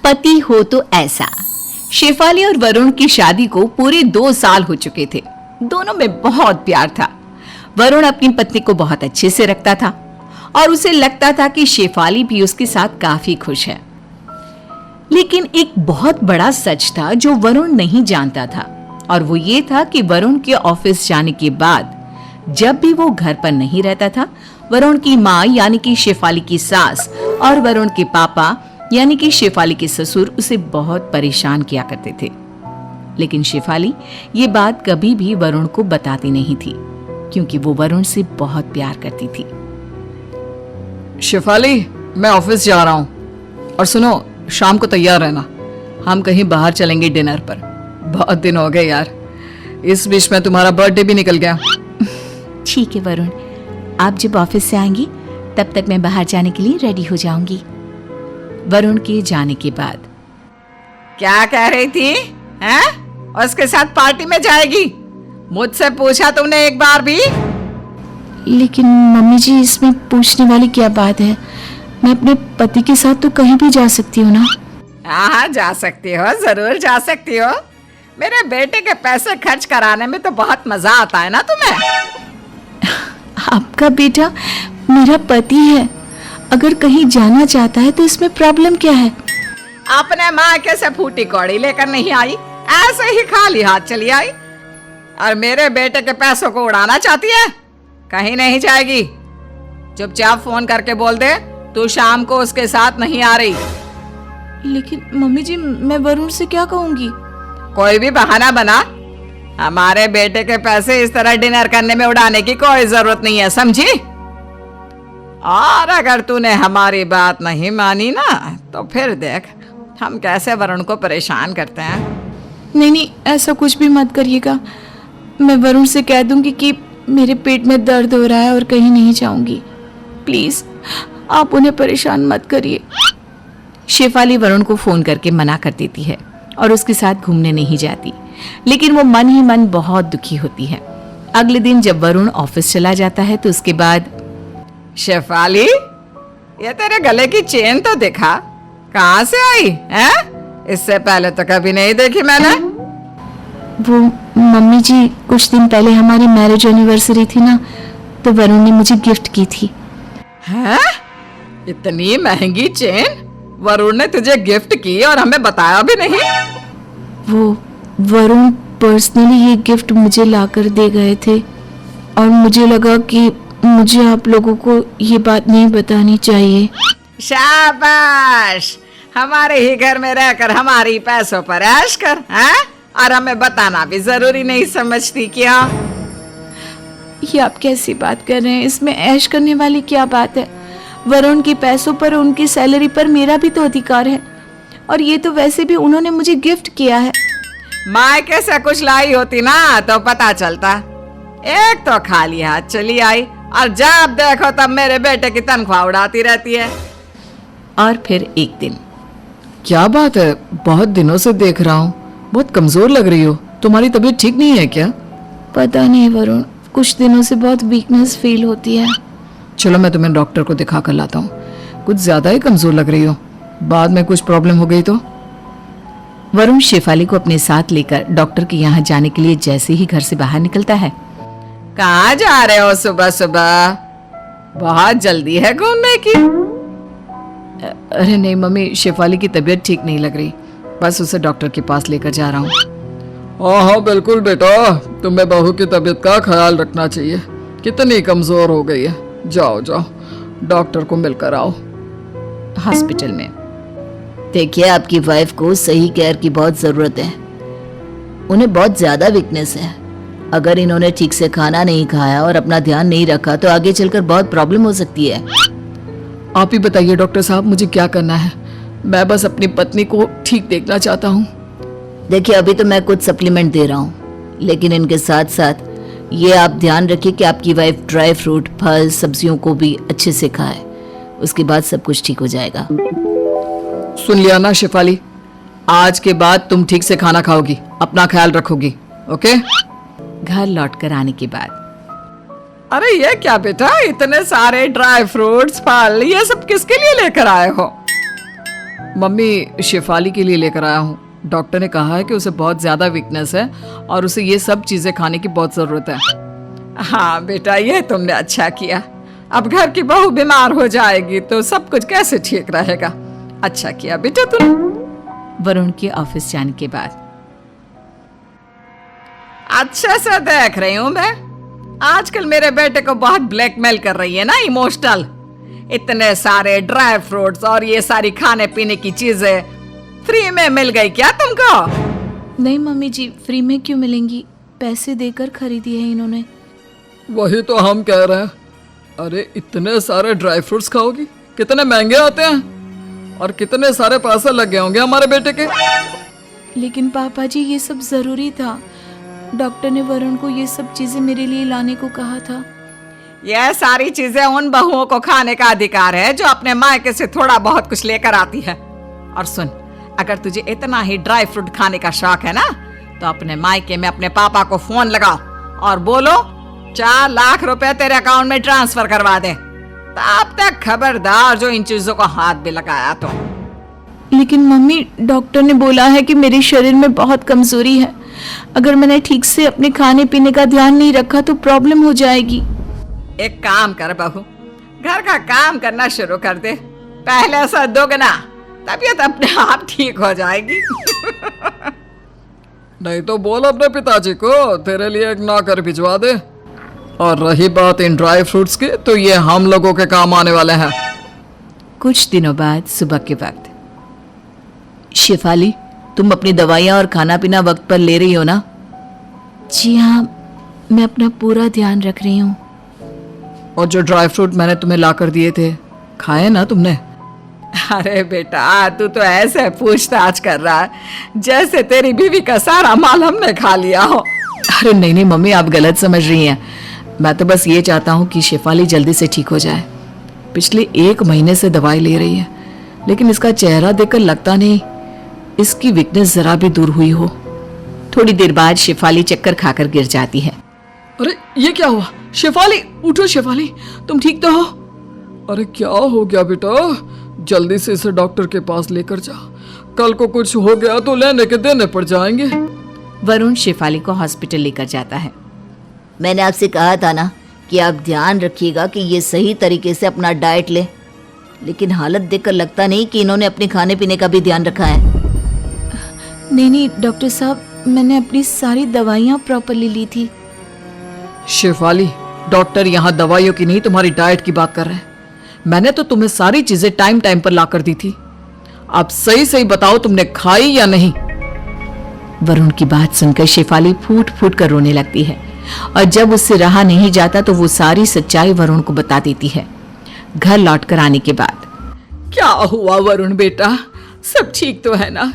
पति हो तो ऐसा। शेफाली और वरुण की शादी को पूरे 2 साल हो चुके थे। दोनों में बहुत प्यार था। वरुण अपनी पत्नी को बहुत अच्छे से रखता था और उसे लगता था कि शेफाली भी उसके साथ काफी खुश है। लेकिन एक बहुत बड़ा सच था जो वरुण नहीं जानता था, और वो ये था कि वरुण के ऑफिस जाने के बाद जब भी वो घर पर नहीं रहता था, वरुण की माँ यानी कि शेफाली की सास और वरुण के पापा यानी कि शेफाली के ससुर उसे बहुत परेशान किया करते थे। लेकिन शेफाली ये बात कभी भी वरुण को बताती नहीं थी, क्योंकि वो वरुण से बहुत प्यार करती थी। शेफाली, मैं ऑफिस जा रहा हूँ, और सुनो, शाम को तैयार रहना, हम कहीं बाहर चलेंगे डिनर पर। बहुत दिन हो गए यार, इस बीच में तुम्हारा बर्थडे भी निकल गया। ठीक है वरुण, आप जब ऑफिस से आएंगी तब तक मैं बाहर जाने के लिए रेडी हो जाऊंगी। वरुण के जाने के बाद क्या कह रही थी? हैं? उसके साथ पार्टी में जाएगी? मुझसे पूछा तुमने एक बार भी? लेकिन मम्मी जी, इसमें पूछने वाली क्या बात है? मैं अपने पति के साथ तो कहीं भी जा सकती हूँ ना। हाँ, जा सकती हो, जरूर जा सकती हो। मेरे बेटे के पैसे खर्च कराने में तो बहुत मजा आता है ना तुम्हें। आपका बेटा मेरा पति है, अगर कहीं जाना चाहता है तो इसमें प्रॉब्लम क्या है? अपने मायके से फूटी कौड़ी लेकर नहीं आई, ऐसे ही खाली हाथ चली आई, और मेरे बेटे के पैसों को उड़ाना चाहती है। कहीं नहीं जाएगी। चुपचाप फोन करके बोल दे तू शाम को उसके साथ नहीं आ रही। लेकिन मम्मी जी, मैं वरुण से क्या कहूँगी? कोई भी बहाना बना। हमारे बेटे के पैसे इस तरह डिनर करने में उड़ाने की कोई जरूरत नहीं है, समझी? और अगर तूने हमारी बात नहीं मानी ना, तो फिर देख हम कैसे वरुण को परेशान करते हैं। नहीं, ऐसा कुछ भी मत करिएगा। मैं वरुण से कह दूंगी कि मेरे पेट में दर्द हो रहा है और कहीं नहीं जाऊंगी। प्लीज आप उन्हें परेशान मत करिए। शेफाली वरुण को फोन करके मना कर देती है और उसके साथ घूमने नहीं जाती, लेकिन वो मन ही मन बहुत दुखी होती है। अगले दिन जब वरुण ऑफिस चला जाता है तो उसके बाद, शेफाली, ये तेरे गले की चेन तो दिखा, कहाँ से आई है? इससे पहले तो कभी नहीं देखी मैंने। वो मम्मी जी, कुछ दिन पहले हमारी मैरिज एनिवर्सरी थी ना, तो वरुण ने मुझे गिफ्ट की थी। हैं? इतनी महंगी चेन वरुण ने तुझे गिफ्ट की और हमें बताया भी नहीं? वो वरुण पर्सनली ये गिफ्ट मुझे लाकर दे गए थे, और मुझे लगा कि मुझे आप लोगों को ये बात नहीं बतानी चाहिए। शाबाश, हमारे ही घर में रहकर हमारी पैसों पर ऐश कर, हैं? और हमें बताना भी जरूरी नहीं समझती क्या? ये आप कैसी बात कर रहे हैं? इसमें ऐश करने वाली क्या बात है? वरुण के पैसों पर, उनकी सैलरी पर मेरा भी तो अधिकार है, और ये तो वैसे भी उन्होंने मुझे गिफ्ट किया है। मायके से कुछ लाई होती ना तो पता चलता। एक तो खाली हाथ चली आई, और जब देखो तब मेरे बेटे की तनख्वाह उड़ाती रहती है। और फिर एक दिन, क्या बात है, बहुत दिनों से देख रहा हूँ, बहुत कमजोर लग रही हो। तुम्हारी तबीयत ठीक नहीं है क्या? पता नहीं वरुण, कुछ दिनों से बहुत वीकनेस फील होती है। चलो मैं तुम्हें डॉक्टर को दिखा कर लाता हूँ। कुछ ज्यादा ही कमजोर लग रही हो, बाद में कुछ प्रॉब्लम हो गई तो? वरुण शेफाली को अपने साथ लेकर डॉक्टर के यहाँ जाने के लिए जैसे ही घर से बाहर निकलता है। कहाँ जा रहे हो सुबह सुबह? बहुत जल्दी है घूमने की। अरे नहीं मम्मी, शेफाली की तबीयत ठीक नहीं लग रही, बस उसे डॉक्टर के पास लेकर जा रहा हूँ। हाँ बिल्कुल बेटा, तुम्हें बहू की तबीयत का ख्याल रखना चाहिए। कितनी कमजोर हो गई है। जाओ जाओ, डॉक्टर को मिलकर आओ। हॉस्पिटल में, देखिए, आपकी वाइफ को सही केयर की बहुत ज़रूरत है। उन्हें बहुत ज़्यादा वीकनेस है। अगर इन्होंने ठीक से खाना नहीं खाया और अपना ध्यान नहीं रखा तो आगे चलकर बहुत प्रॉब्लम हो सकती है। आप ही बताइए डॉक्टर साहब, मुझे क्या करना है? मैं बस अपनी पत्नी को ठीक देखना चाहता हूँ। देखिए, अभी तो मैं कुछ सप्लीमेंट दे रहा हूँ, लेकिन इनके साथ साथ ये आप ध्यान रखिए कि आपकी वाइफ ड्राई फ्रूट, फल, सब्जियों को भी अच्छे से खाए। उसके बाद सब कुछ ठीक हो जाएगा। सुन लिया ना शेफाली, आज के बाद तुम ठीक से खाना खाओगी, अपना ख्याल रखोगी, ओके? घर लौटकर आने के बाद, अरे ये क्या बेटा, इतने सारे ड्राई फ्रूट्स, फल, ये सब किसके लिए लेकर आए हो? मम्मी शेफाली के लिए लेकर आया हूँ। डॉक्टर ने कहा है कि उसे बहुत ज़्यादा वीकनेस है और उसे ये सब चीज़ें खाने की बहुत ज़रूरत है। हाँ बेटा, ये तुमने अच्छा किया। अब घर की बहू बीमार हो जाएगी तो सब कुछ कैसे ठीक रहेगा। अच्छा किया बेटा तुम। वरुण के ऑफिस जाने के बाद अच्छे से देख रही हूँ मैं। आजकल मेरे बेटे को बहुत ब्लैकमेल कर रही है ना, इमोशनल। इतने सारे ड्राई फ्रूट्स और ये सारी खाने पीने की चीजें फ्री में मिल गई क्या तुमको? नहीं मम्मी जी, फ्री में क्यों मिलेंगी, पैसे देकर खरीदी है इन्होंने। वही तो हम कह रहे हैं। अरे इतने सारे ड्राई फ्रूट्स खाओगी? कितने महंगे आते हैं और कितने सारे पैसे लग गए होंगे हमारे बेटे के। लेकिन पापा जी ये सब जरूरी था। डॉक्टर ने वरुण को ये सब चीजें मेरे लिए लाने को कहा था। यह सारी चीजें उन बहुओं को खाने का अधिकार है जो अपने मायके से थोड़ा बहुत कुछ लेकर आती है। और सुन, अगर तुझे इतना ही ड्राई फ्रूट खाने का शौक है ना, तो अपने मायके में अपने पापा को फोन लगाओ और बोलो 4 लाख रुपए तेरे अकाउंट में ट्रांसफर करवा दे। तब तक खबरदार जो इन चीजों को हाथ भी लगाया तो। लेकिन मम्मी, डॉक्टर ने बोला है कि मेरे शरीर में बहुत कमजोरी है। अगर मैंने ठीक से अपने खाने पीने का ध्यान नहीं रखा तो प्रॉब्लम हो जाएगी। एक काम कर बहू, घर का काम करना शुरू कर दे। पहले से दोगुना, तबीयत अपने आप ठीक हो जाएगी। नहीं तो बोल अपने पिताजी को तेरे लिए एक नौकर भिजवा दे। और रही बात इन ड्राई फ्रूट्स की, तो ये हम लोगों के काम आने वाले हैं। कुछ दिनों बाद सुबह के वक्त शेफाली, तुम अपनी दवाइयाँ और खाना पीना वक्त पर ले रही हो ना? जी हाँ, मैं अपना पूरा ध्यान रख रही हूँ। और जो ड्राई फ्रूट मैंने तुम्हें लाकर दिए थे, खाए ना तुमने? अरे बेटा, तू तो ऐसे पूछताछ कर रहा है जैसे तेरी बीवी का सारा माल हमने खा लिया हो। अरे नहीं नहीं मम्मी, आप गलत समझ रही हैं। मैं तो बस ये चाहता हूँ कि शेफाली जल्दी से ठीक हो जाए। पिछले 1 महीने से दवाई ले रही है, लेकिन इसका चेहरा देखकर लगता नहीं इसकी वीकनेस जरा भी दूर हुई हो। थोड़ी देर बाद शेफाली चक्कर खाकर गिर जाती है। अरे ये क्या हुआ? शेफाली उठो, शेफाली तुम ठीक तो हो? अरे क्या हो गया बेटा? जल्दी से इसे डॉक्टर के पास लेकर जा। कल को कुछ हो गया तो लेने के देने पड़ जाएंगे। वरुण शेफाली को हॉस्पिटल लेकर जाता है। मैंने आपसे कहा था ना कि आप ध्यान रखिएगा कि ये सही तरीके से अपना डाइट ले, लेकिन हालत देखकर लगता नहीं कि इन्होंने अपने खाने पीने का भी ध्यान रखा है। नहीं नहीं डॉक्टर साहब, मैंने अपनी सारी दवाइयाँ प्रॉपरली ली थी। शेफाली, डॉक्टर यहाँ दवाइयों की नहीं तुम्हारी डाइट की बात कर रहे हैं। मैंने तो तुम्हें सारी चीजें टाइम टाइम पर ला कर दी थी। आप सही सही बताओ, तुमने खाई या नहीं? वरुण की बात सुनकर शेफाली फूट फूट कर रोने लगती है और जब उससे रहा नहीं जाता तो वो सारी सच्चाई वरुण को बता देती है। घर लौटकर आने के बाद क्या हुआ वरुण बेटा? सब ठीक तो है ना?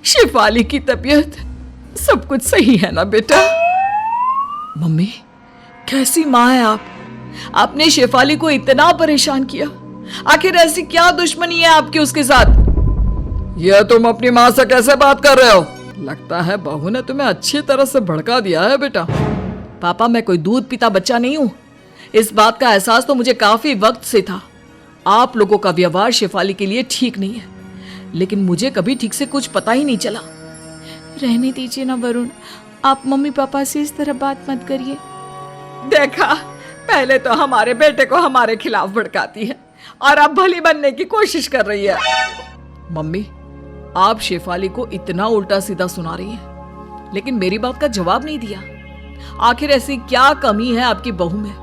शेफाली की तबीयत सब कुछ सही है ना बेटा? मम्मी, कैसी माँ है आप? आपने शेफाली को इतना परेशान किया। आखिर ऐसी क्या दुश्मनी है आपकी उसके साथ? यह तुम अपनी माँ से कैसे बात कर रहे हो? लगता है बहू ने तुम्हें अच्छी तरह से भड़का दिया है बेटा। पापा, मैं कोई दूध पीता बच्चा नहीं हूं। इस बात का एहसास तो मुझे काफी वक्त से था। आप लोगों का व्यवहार शेफाली के लिए ठीक नहीं है, लेकिन मुझे कभी ठीक से कुछ पता ही नहीं चला। रहने दीजिए ना वरुण, आप मम्मी पापा से इस तरह बात मत करिए। देखा, पहले तो हमारे बेटे को हमारे खिलाफ भड़काती है और अब भली बनने की कोशिश कर रही है। मम्मी, आप शेफाली को इतना उल्टा सीधा सुना रही हैं, लेकिन मेरी बात का जवाब नहीं दिया। आखिर ऐसी क्या कमी है आपकी बहू में,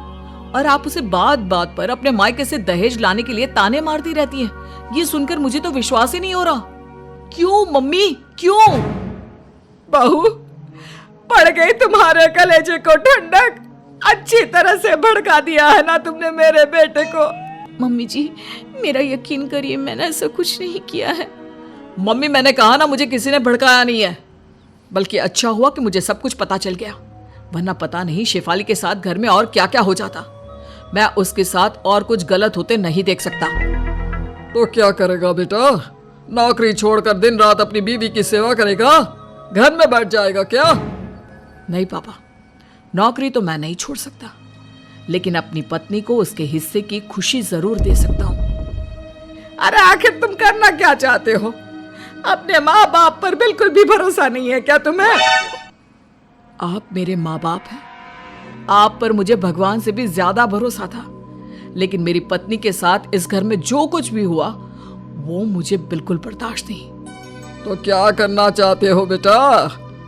और आप उसे बात बात पर अपने मायके से दहेज लाने के लिए ताने मारती रहती हैं। ये सुनकर मुझे तो विश्वास ही नहीं हो रहा। क्यों मम्मी, क्यों? बहू, पड़ गई तुम्हारे कलेजे को ठंडक। अच्छी तरह से भड़का दिया है ना तुमने मेरे बेटे को। मम्मी जी, मेरा यकीन करिए, मैंने ऐसा कुछ नहीं किया है। मम्मी, मैंने कहा ना, मुझे किसी ने भड़काया नहीं है। बल्कि अच्छा हुआ कि मुझे सब कुछ पता चल गया, वरना पता नहीं शेफाली के साथ घर में और क्या क्या हो जाता। मैं उसके साथ और कुछ गलत होते नहीं देख सकता। तो क्या करेगा बेटा? नौकरी छोड़कर दिन रात अपनी बीवी की सेवा करेगा? घर में बैठ जाएगा क्या? नहीं पापा, नौकरी तो मैं नहीं छोड़ सकता, लेकिन अपनी पत्नी को उसके हिस्से की खुशी जरूर दे सकता हूँ। अरे आखिर तुम करना क्या चाहते हो? अपने माँ बाप पर बिल्कुल भी भरोसा नहीं है क्या तुम्हें? आप मेरे माँ बाप हैं। आप पर मुझे भगवान से भी ज्यादा भरोसा था, लेकिन मेरी पत्नी के साथ इस घर में जो कुछ भी हुआ वो मुझे बिल्कुल बर्दाश्त नहीं। तो क्या करना चाहते हो बेटा?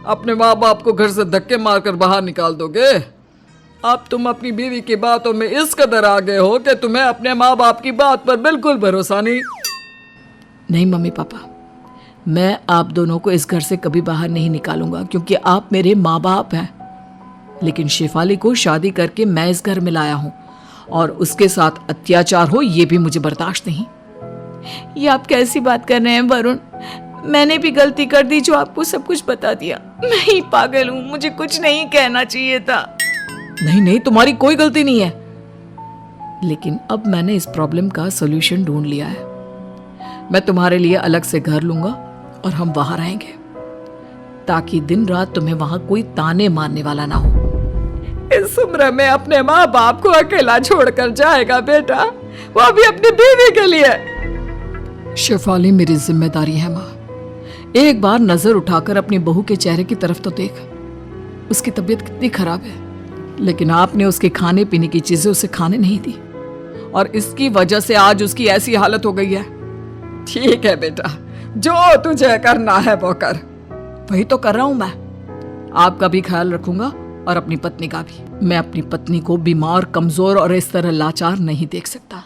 अपने माँ बाप को घर से धक्के मारकर बाहर निकाल दोगे? अब तुम अपनी बीवी की बातों में इस कदर आ गए हो कि तुम्हें अपने माँ बाप की बात पर बिल्कुल भरोसा नहीं। नहीं मम्मी पापा, मैं आप दोनों को इस घर से कभी बाहर नहीं निकालूंगा, क्योंकि आप मेरे माँ बाप हैं। लेकिन शेफाली को शादी करके मैं इस घर में लाया हूं और उसके साथ अत्याचार हो ये भी मुझे बर्दाश्त नहीं। ये आप कैसी बात कर रहे हैं वरुण? मैंने भी गलती कर दी जो आपको सब कुछ बता दिया। मैं ही पागल हूँ, मुझे कुछ नहीं कहना चाहिए था। नहीं नहीं, तुम्हारी कोई गलती नहीं है। लेकिन अब मैंने इस प्रॉब्लम का सॉल्यूशन ढूंढ लिया है। मैं तुम्हारे लिए अलग से घर लूंगा और हम वहां रहेंगे, ताकि दिन रात तुम्हें वहां कोई ताने मारने वाला ना हो। इस उम्र में अपने माँ बाप को अकेला छोड़कर जाएगा बेटा, वो भी अपनी बीवी के लिए। शेफाली मेरी जिम्मेदारी है माँ। एक बार नजर उठाकर अपनी बहू के चेहरे की तरफ तो देख। उसकी तबीयत कितनी खराब है, लेकिन आपने उसके खाने पीने की चीजें उसे खाने नहीं दी और इसकी वजह से आज उसकी ऐसी हालत हो गई है। ठीक है बेटा, जो तुझे करना है वो कर। वही तो कर रहा हूं मैं। आपका भी ख्याल रखूंगा और अपनी पत्नी का भी। मैं अपनी पत्नी को बीमार, कमजोर और इस तरह लाचार नहीं देख सकता।